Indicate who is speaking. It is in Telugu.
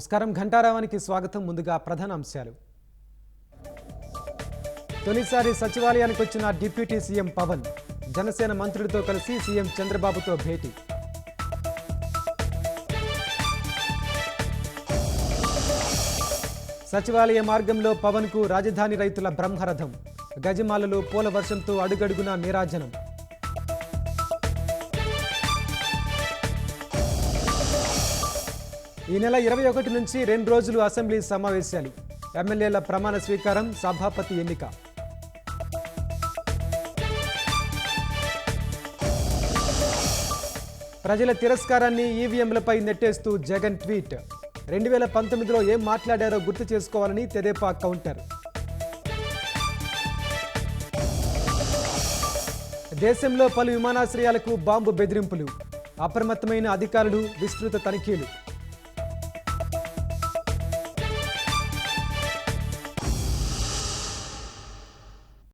Speaker 1: నమస్కారం. ఘంటారావానికి స్వాగతం. ముందుగా ప్రధాన అంశాలు. తొలిసారి సచివాలయానికి వచ్చిన డిప్యూటీ సీఎం పవన్ జనసేన మంత్రులతో కలిసి సీఎం చంద్రబాబుతో భేటీ. సచివాలయ మార్గంలో పవన్కు రాజధాని రైతుల బ్రహ్మరథం. గజమాలలో పూల వర్షంతో అడుగడుగునా నీరాజనం. ఈ నెల 21 నుంచి 2 రోజులు అసెంబ్లీ సమావేశాలు. ఎమ్మెల్యేల ప్రమాణ స్వీకారం, సభాపతి ఎన్నిక. ప్రజల తిరస్కారాన్ని ఈవీఎంలపై నెట్టేస్తూ జగన్ ట్వీట్. 2019లో ఏం మాట్లాడారో గుర్తు చేసుకోవాలని తెదేపా కౌంటర్. దేశంలో పలు విమానాశ్రయాలకు బాంబు బెదిరింపులు. అప్రమత్తమైన అధికారులు, విస్తృత తనిఖీలు.